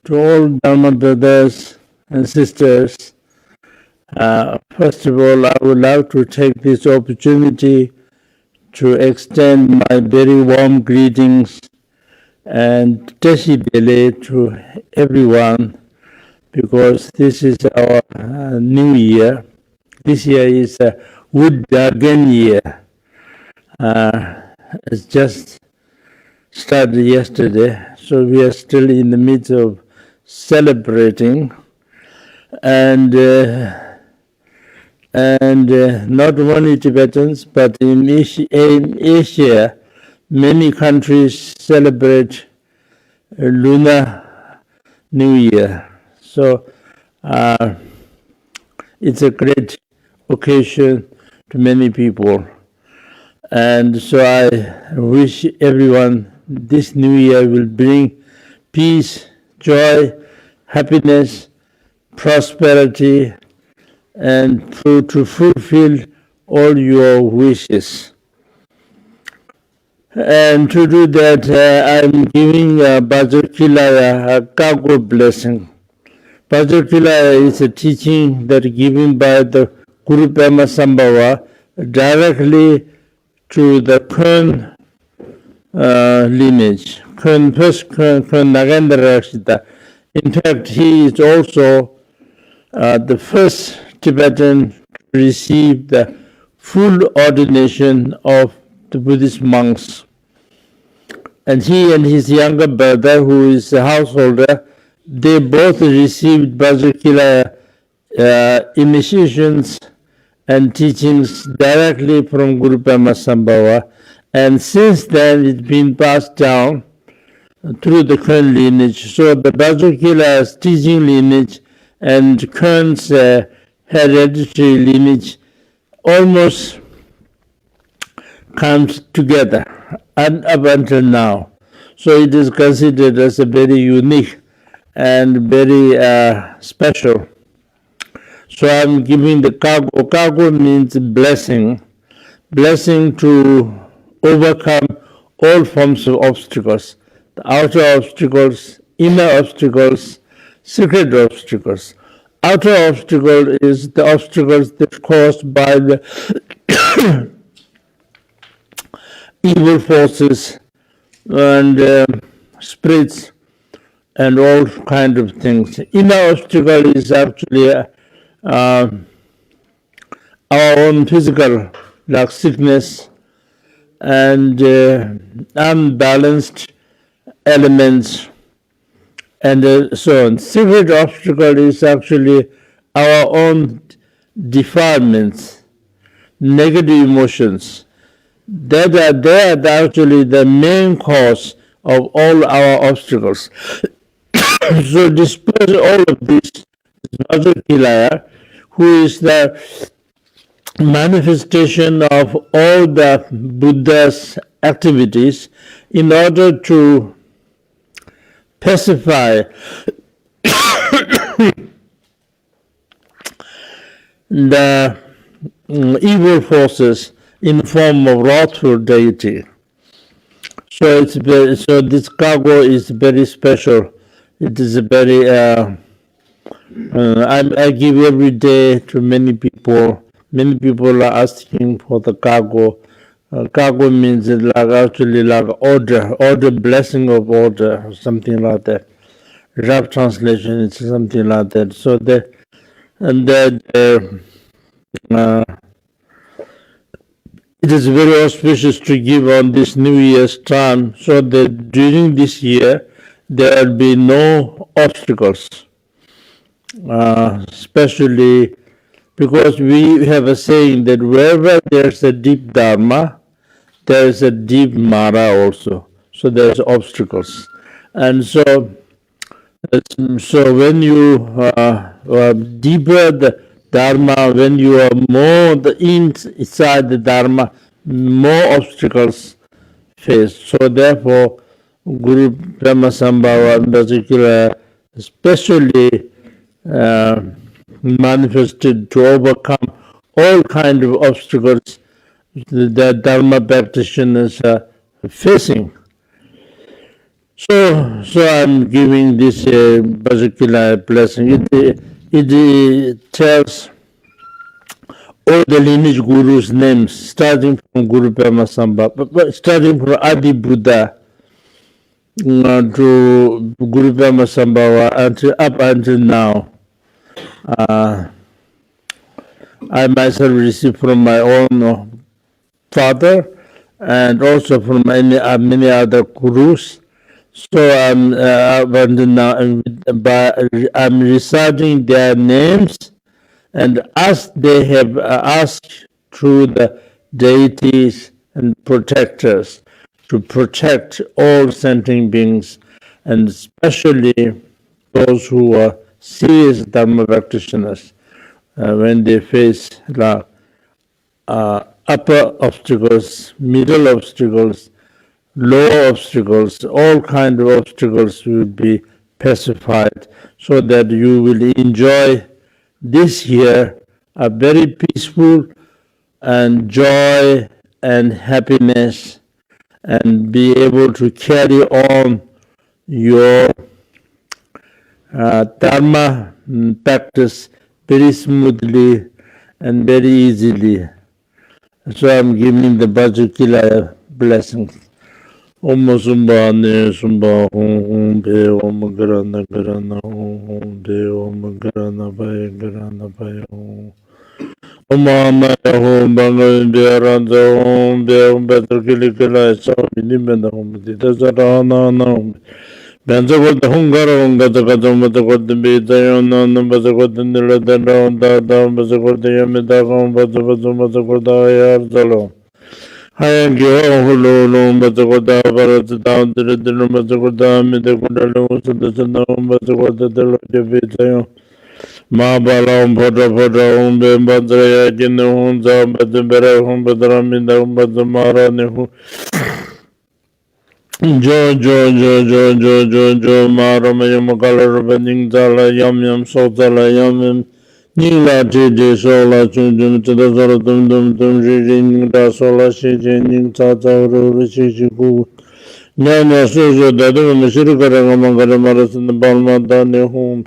to all Dharma brothers and sisters. First of all, I would like to take this opportunity to extend my very warm greetings and Teshibele to everyone, because this is our new year. This year is a Wood Dragon year. It's just started yesterday, so we are still in the midst of celebrating, and not only Tibetans, but in Asia, many countries celebrate Lunar New Year. So it's a great occasion to many people. And so I wish everyone this new year will bring peace, joy, happiness, prosperity, and to fulfill all your wishes. And to do that, I'm giving Vajrakilaya Kago Blessing. Vajrakilaya is a teaching that is given by the Guru Pema Sambhava directly to the Kön lineage, first Kön Nagendra Rakshita. In fact, he is also the first Tibetan to receive the full ordination of the Buddhist monks. And he and his younger brother, who is a householder, they both received Vajrakilaya initiations and teachings directly from Guru Pema Sambhava. And since then, it's been passed down through the Kön lineage. So the Vajrakilaya's teaching lineage and Kön's hereditary lineage almost comes together and up until now. So it is considered as a very unique and very special. So I'm giving the Kago. Kago means blessing. Blessing to overcome all forms of obstacles. The outer obstacles, inner obstacles, secret obstacles. Outer obstacle is the obstacles that are caused by the evil forces and spirits and all kinds of things. Inner obstacle is actually our own physical, like sickness and unbalanced elements and so on. Secret obstacle is actually our own defilements, negative emotions. They are actually the main cause of all our obstacles. So despite all of this, Vajrakilaya, who is the manifestation of all the Buddha's activities in order to pacify the evil forces in the form of wrathful deity. So this Kago is very special. It is a very I give every day to many people. Many people are asking for the Kago. Kago means like actually like order, blessing of order, or something like that. Rough translation is something like that. So it is very auspicious to give on this New Year's time, so that during this year there will be no obstacles, especially because we have a saying that wherever there's a deep Dharma, there is a deep Mara also. So there's obstacles. And so when you deeper the Dharma, when you are more inside the Dharma, more obstacles face. So therefore, Guru Brahma Sambhava in particular, especially manifested to overcome all kinds of obstacles that Dharma practitioners are facing. So I'm giving this Vajrakilaya blessing. It tells all the lineage gurus' names, starting from Guru Pamasamba, but starting from Adi Buddha to Guru Pamasambhava up until now. I myself received from my own father and also from many other gurus. So I'm reciting their names, and as they have asked through the deities and protectors to protect all sentient beings, and especially those who are serious Dharma practitioners when they face upper obstacles, middle obstacles, low obstacles, all kinds of obstacles will be pacified, so that you will enjoy this year a very peaceful and joy and happiness, and be able to carry on your Dharma practice very smoothly and very easily. So I'm giving the Vajrakilaya blessings. Om Sumba Ne Sumba Om Be Om Garana Garana Om Be Om Garana Baya Garana Baya Om Maya Om Banga Be Aranda Om Be Om Vajrakilaya Sa Minimena Om Dita Zarana Om Benzagot the Hungara Om Gazakadam Bazagot the Betayon Nam Bazagot the Nilada Om Dada Bazagot the Yamida Om Bazagot the Ayar Zalo Hayan Gyo Bazagoda Barat down to the Bazagoda Midakunda Sudasana Bazagoda the Lodja Mabalam Poda Poda Badraya Jinahunza Badabera Badramina Badamara Nehu Jo Maramayamakalar Banding Zala Yam Sotala Yam Nila Tiji Sola Chundum to the Zaratum Dum Jing Da Sola Shijin Tata Rishiku Nana Suzo Dadu Mishirka Mangara Maras in the Balma Dani home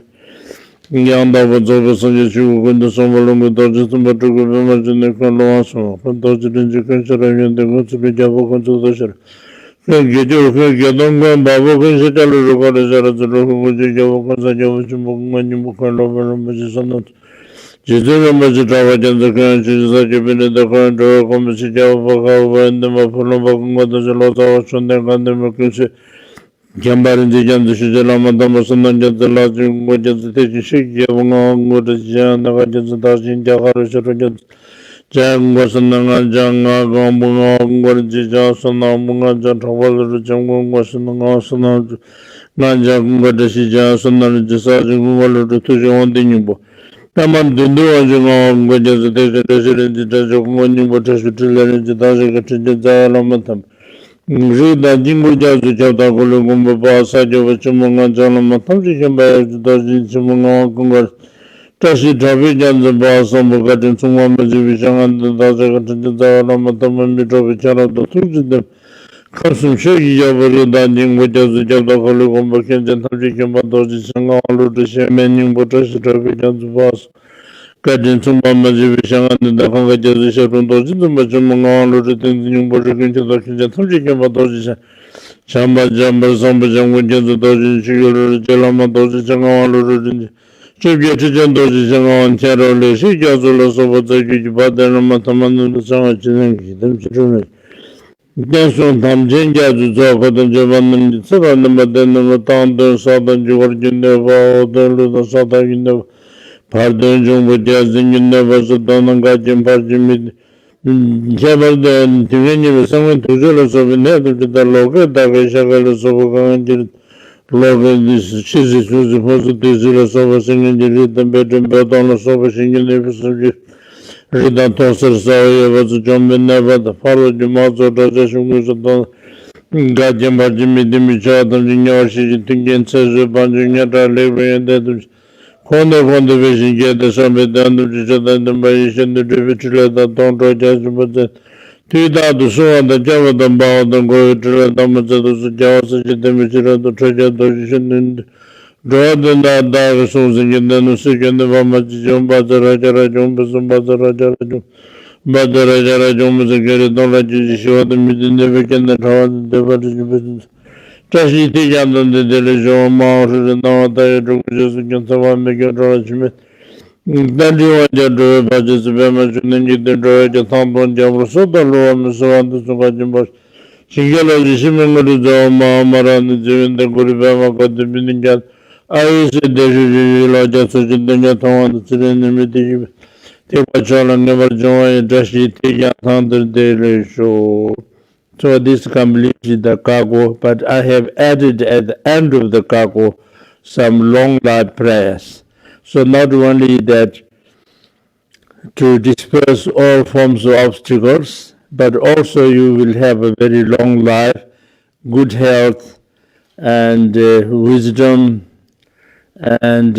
Yanda was over Sanju when the Somalum dodges the Matuku Vimaj in the Koloaso, from those in the Kunsha and the Guns of the Java to the Shire. Yadonga Babu Kinsitalu Rukara Zarazu Java Java Mukano Jizura Majitava Jandakan, Jizaki the current Commissi Java and the Mapulova, the Losar, Sundan, the Makusi, Jambar in the Jan, the Shizela Madamasan, the last wages the Shik, Javang, with the Jan, the Vajan, Jahar, Jang was an Janga, Gombunga, Gorjija, Sanamunga, Jataval, Jangung was an Arsenal, Nanjang, Godeshija, Sanan, Jisajung, to Tujan Dinubo. Taman Dundu, Jang, Gojas, the resident, the Jong, but as to learn the Tajik, Rida Jinguja, the Jatagulum, Sajo, Chumanga, Janamatam, the Dajin Chumanga, Tashi Tavijan, the boss of Mugatin, Summa Majivishan, and the Dazagat, Matama Mitrovichara, the two of them. Custom Shaki Javaru Danjing, which is the Jatakalu, Bakan, and Tajikan, Batoji, Sanga, all the Shaman, Botashi Tavijan, the boss. Gadin Summa Majivishan, and the Hangajazisha, Doji, the Majamanga, all the things in Botakin, the Tajikan, Batoji. Chamba Jamba Samba Jang, which is the Doji, Jalama Doji, Sanga, all the Chibia Chijandoji Sangan Charole, she Jazula Sobotaki, Badana Mataman, the Sanga Chinanki, them children. Denson Tam Jinja to Zova, the Javan and the Seven, but then the Matan, the Southern Georgian, the Southern in the Pardon, with Jazin, in the Vasadon and Gajin Parjimid. Jabal and Tivini was someone to Zelos of the local, that was Shagalos of Logan, this cheese was supposed to be zealous over singing the rhythm better, but on the sofa singing the subject. Rida Tosser Sawi was a John never the followed the mouth of the session was a don. Gajam Bajimi Dimicha, the junior, she thinking says a bunching at our labor and that corner from the vision get the summit down to the other the magician, the tributary that don't judge but that. Tida to so and the Java the Bao the Go to the Damaza Java the Misera the Treasure the Draw the Dada Souls in the Nusik and the Vamajum Bazaraja Jumbasum Bazaraja Badaraja Jumbas again, don't let you show them in the weekend that how the business. Tashi Tijan and the Delijo Mount and now the just against the one make your judgment. Then you want to do a budget of image and then you draw a thumb on Java so the law and so on the Sukajim. Singular is similar to the Maharan in the Guribama got the meaning that I said there is a larger such a thing at home, the Serenity. Tewachal never joined Tashi Tijan under daily show. So this completes the cargo, but I have added at the end of the cargo some long life prayers. So not only that to disperse all forms of obstacles, but also you will have a very long life, good health, and wisdom, and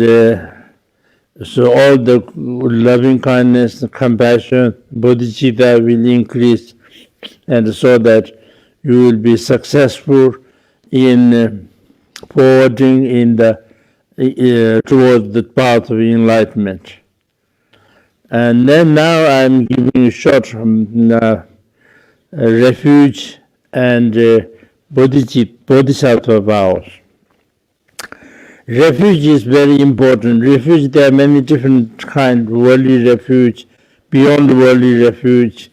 so all the loving kindness, compassion, bodhicitta will increase, and so that you will be successful in forwarding in the towards the path of enlightenment. And then now I'm giving a short refuge and bodhisattva vows. Refuge is very important. Refuge, there are many different kinds: worldly refuge, beyond worldly refuge,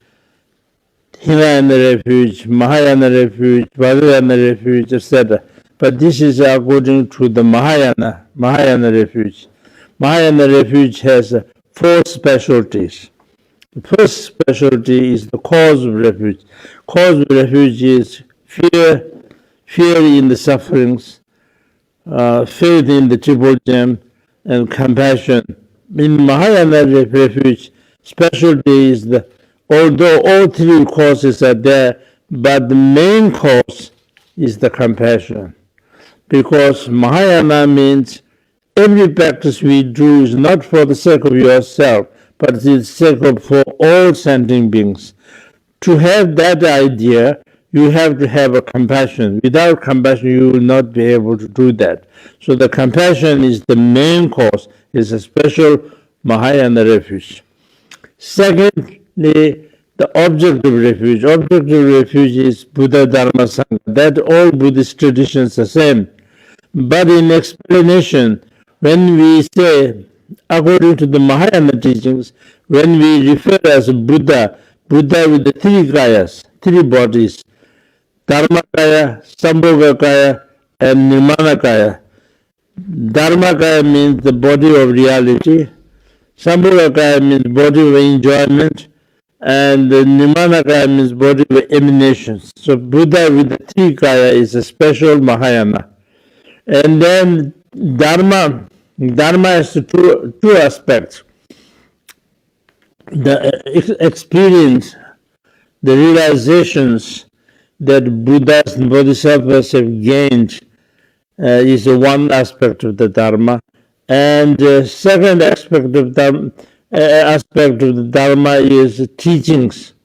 Hinayana refuge, Mahayana refuge, Vajrayana refuge, etc. But this is according to the Mahayana refuge. Mahayana refuge has 4 specialties. The first specialty is the cause of refuge. Cause of refuge is fear in the sufferings, faith in the Triple Gem, and compassion. In Mahayana refuge, specialty is although all 3 causes are there, but the main cause is the compassion. Because Mahayana means every practice we do is not for the sake of yourself, but it's the sake of for all sentient beings. To have that idea, you have to have a compassion. Without compassion, you will not be able to do that. So the compassion is the main cause, is a special Mahayana refuge. Secondly, the object of refuge. Object of refuge is Buddha, Dharma, Sangha. That all Buddhist traditions are the same. But in explanation, when we say, according to the Mahayana teachings, when we refer as Buddha with the 3 kayas, 3 bodies, Dharmakaya, Sambhogakaya, and Nirmanakaya. Dharmakaya means the body of reality, Sambhogakaya means body of enjoyment, and Nirmanakaya means body of emanations. So Buddha with the 3 kaya is a special Mahayana. And then Dharma has 2 aspects. The experience, the realizations that Buddhas and Bodhisattvas have gained is one aspect of the Dharma. And the second aspect of the Dharma is teachings,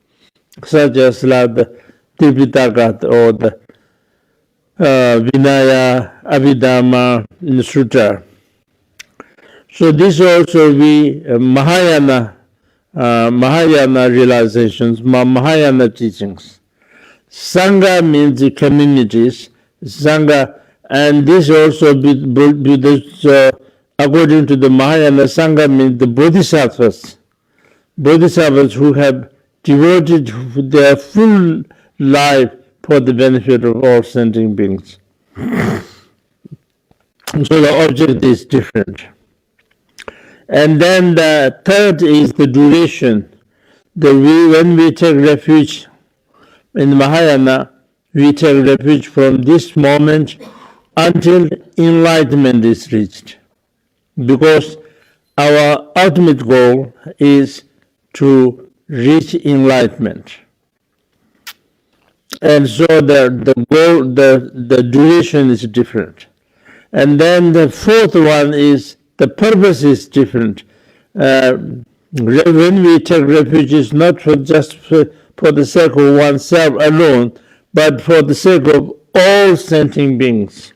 such as like the Tripitaka or the Vinaya, Abhidhamma, Sutta. So this also be Mahayana realizations, Mahayana teachings. Sangha means the communities, Sangha, and this also according to the Mahayana, Sangha means the Bodhisattvas. Bodhisattvas who have devoted their full life for the benefit of all sentient beings. So the object is different. And then the third is the duration. When we take refuge in Mahayana, we take refuge from this moment until enlightenment is reached. Because our ultimate goal is to reach enlightenment. And so the duration is different. And then the fourth one is the purpose is different. When we take refuge, it's not just for the sake of oneself alone, but for the sake of all sentient beings.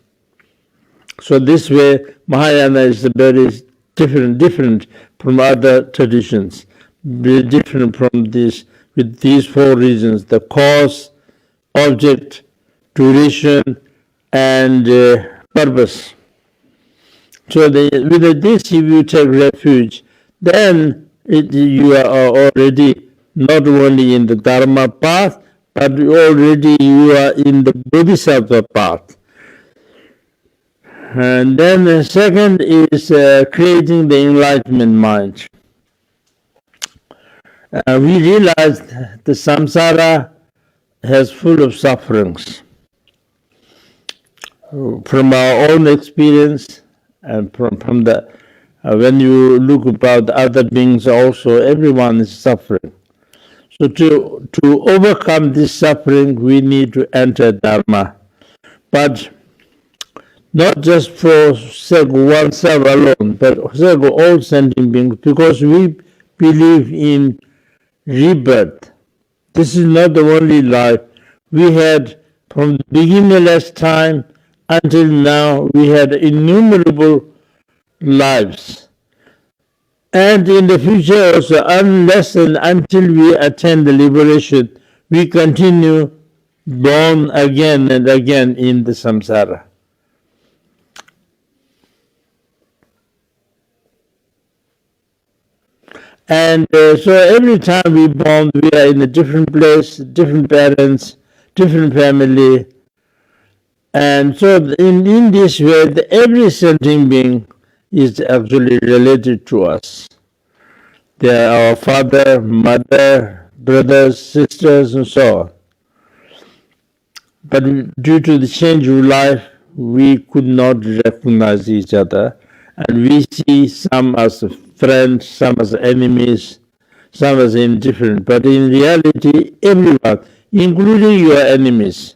So this way, Mahayana is very different from other traditions, very different from this, with these four reasons: the cause, object, duration, and purpose. So with this, if you take refuge, then you are already not only in the Dharma path, but already you are in the Bodhisattva path. And then the second is creating the enlightenment mind. We realize the samsara has full of sufferings. From our own experience, and from the when you look about other beings also, everyone is suffering. So to overcome this suffering, we need to enter Dharma. But not just for sake of oneself alone, but for sake of all sentient beings, because we believe in rebirth. This is not the only life. We had, from the beginningless time until now, we had innumerable lives. And in the future also, unless and until we attain the liberation, we continue born again and again in the samsara. And so every time we born, we are in a different place, different parents, different family. And so in this way, every sentient being is actually related to us. They are our father, mother, brothers, sisters, and so on. But due to the change of life, we could not recognize each other. And we see some as friends, some as enemies, some as indifferent. But in reality, everyone, including your enemies,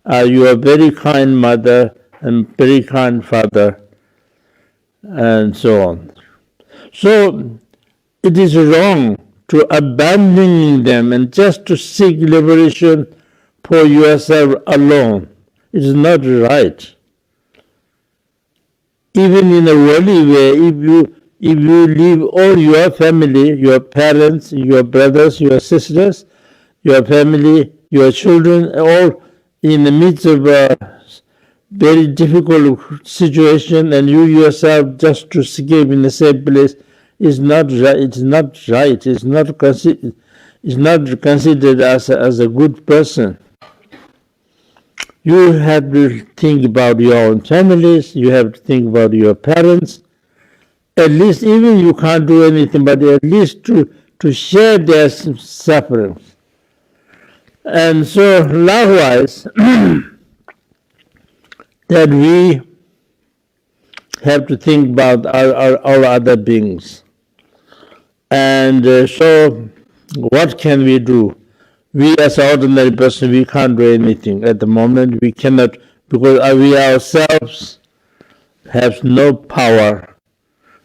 are your very kind mother and very kind father, and so on. So it is wrong to abandon them and just to seek liberation for yourself alone. It is not right. Even in a worldly way, if you leave all your family, your parents, your brothers, your sisters, your family, your children, all in the midst of a very difficult situation, and you yourself just to escape in the same place, is not right. It's not right. It's not considered as a good person. You have to think about your own families. You have to think about your parents. At least, even you can't do anything, but at least to share their sufferings. And so, likewise, that we have to think about our other beings. And so, what can we do? We as an ordinary person, we can't do anything at the moment. We cannot, because we ourselves have no power,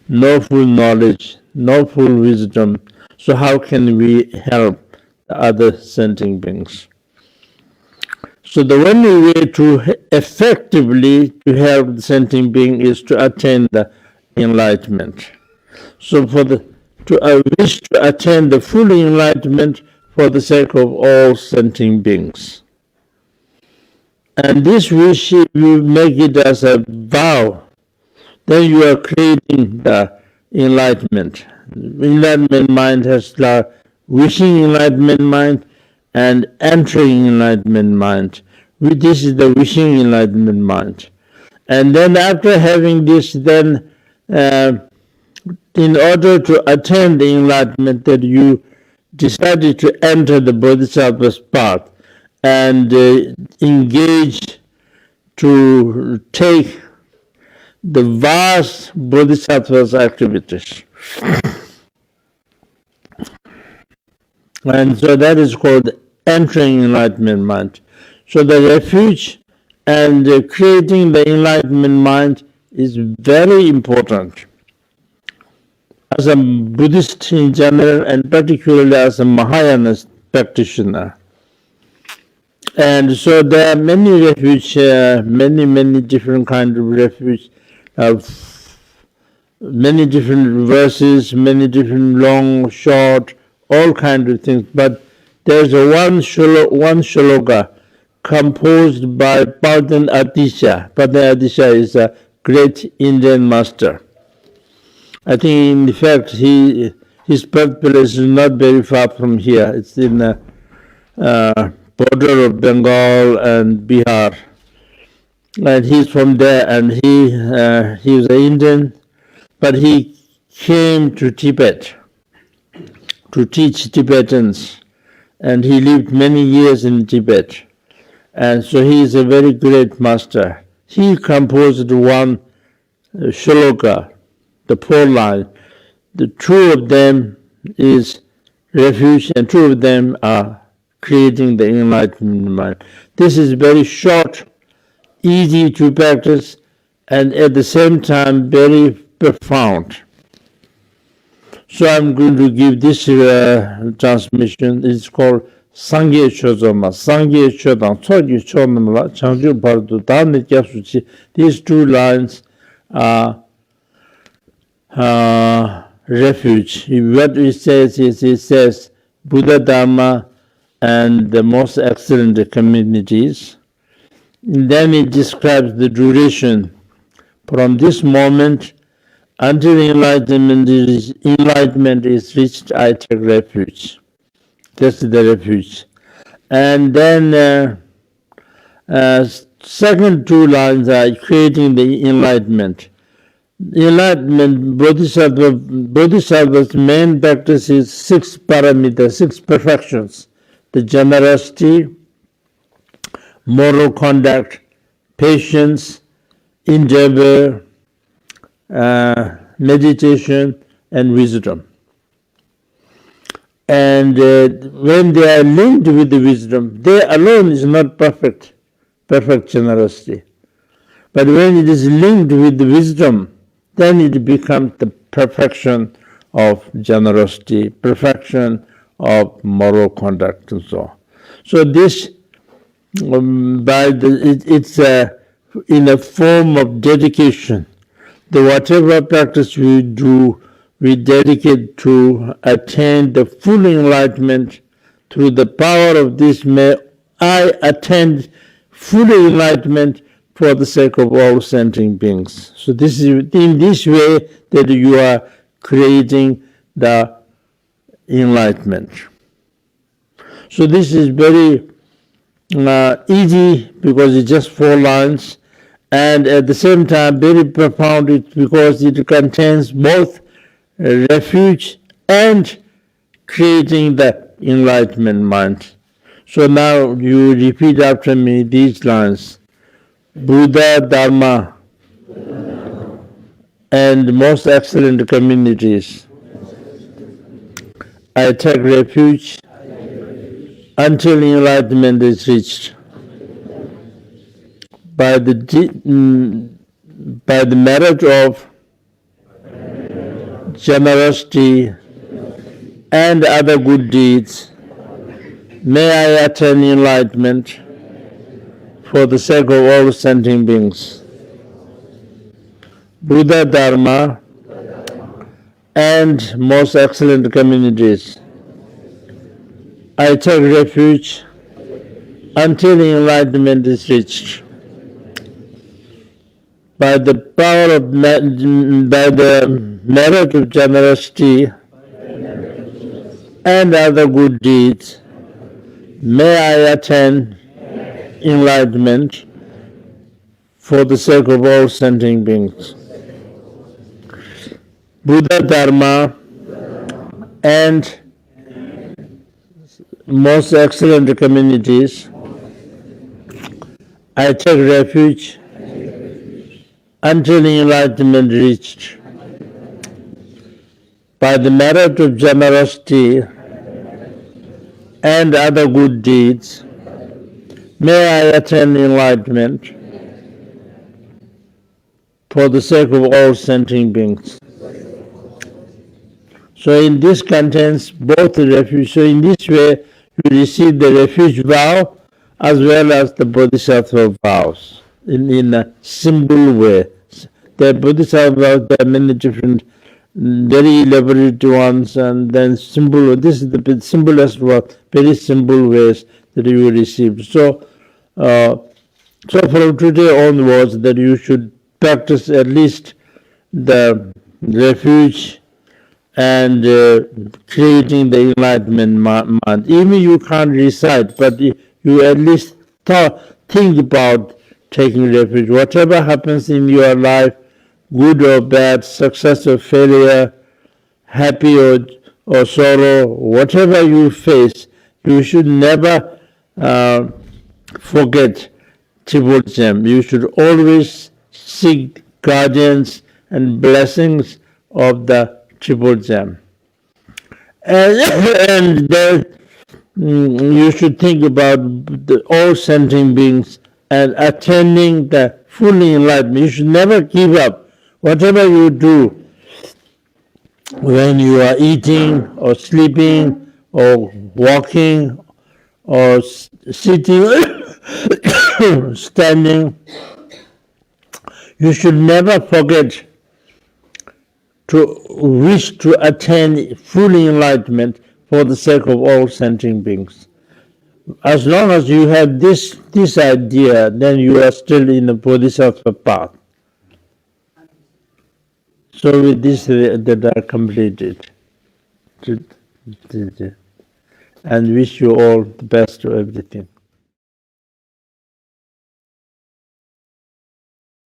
no full knowledge, no full wisdom. So how can we help the other sentient beings? So the only way to effectively to help the sentient being is to attain the enlightenment. So to wish to attain the full enlightenment for the sake of all sentient beings. And this wish, if you make it as a vow, then you are creating the enlightenment. Enlightenment mind has the wishing enlightenment mind and entering enlightenment mind. This is the wishing enlightenment mind. And then after having this, then in order to attain the enlightenment, that you decided to enter the bodhisattva's path and engage to take the vast bodhisattva's activities. And so that is called entering enlightenment mind. So the refuge and creating the enlightenment mind is very important. As a Buddhist in general, and particularly as a Mahayanist, practitioner. And so there are many refuge, many different kinds of refuge, many different verses, many different long, short, all kinds of things. But there's one shloka composed by Pardon Atisha. Pardon Atisha is a great Indian master. I think, in fact, his birthplace is not very far from here. It's in the border of Bengal and Bihar. And he's from there, and he was an Indian, but he came to Tibet to teach Tibetans, and he lived many years in Tibet. And so he is a very great master. He composed one shloka, the 4 lines. The 2 of them is refuge, and 2 of them are creating the enlightenment mind. This is very short, easy to practice, and at the same time very profound. So I'm going to give this transmission. It's called Sakya Chodama. Sakya Chodam. Sakya Chodamla. Changju Pardu. Dhamma Kyasuchi. These 2 lines are refuge. What it says is, it says Buddha Dharma and the most excellent communities. Then it describes the duration. From this moment until enlightenment is reached, I take refuge. That's the refuge. And then second 2 lines are creating the enlightenment. Enlightenment, Bodhisattva's main practice is 6 parameters, 6 perfections. The generosity, moral conduct, patience, endeavor, meditation, and wisdom. And when they are linked with the wisdom, they alone is not perfect generosity. But when it is linked with the wisdom, then it becomes the perfection of generosity, perfection of moral conduct, and so on. So this, it's in a form of dedication. Whatever practice we do, we dedicate to attain the full enlightenment. Through the power of this, may I attain full enlightenment for the sake of all sentient beings. So this is in this way that you are creating the enlightenment. So this is very easy because it's just 4 lines, and at the same time very profound because it contains both refuge and creating the enlightenment mind. So now you repeat after me these lines. Buddha, Dharma, and most excellent communities. I take refuge until enlightenment is reached. By the merit of generosity and other good deeds, may I attain enlightenment for the sake of all sentient beings. Buddha, Dharma, and most excellent communities. I take refuge until enlightenment is reached. By the power of by the merit of generosity and other good deeds, may I attain enlightenment for the sake of all sentient beings. Buddha, Dharma, and most excellent communities, I take refuge until enlightenment reached. By the merit of generosity and other good deeds, may I attain enlightenment for the sake of all sentient beings. So in this contains both the refuge. So in this way, you receive the refuge vow as well as the bodhisattva vows in a symbol way. The bodhisattva vows, there are many different, very elaborate ones, and then symbol. This is the simplest one, very simple ways that you receive. So, so from today onwards, that you should practice at least the refuge and creating the enlightenment mind. Even you can't recite, but you at least think about taking refuge. Whatever happens in your life, good or bad, success or failure, happy or sorrow, whatever you face, you should never forget Buddhism. You should always seek guardians and blessings of the Buddhism. And then you should think about all sentient beings and attaining the full enlightenment. You should never give up. Whatever you do, when you are eating or sleeping or walking or sitting, standing, you should never forget to wish to attain full enlightenment for the sake of all sentient beings. As long as you have this idea, then you are still in the bodhisattva path. So with this, that are completed. And wish you all the best to everything.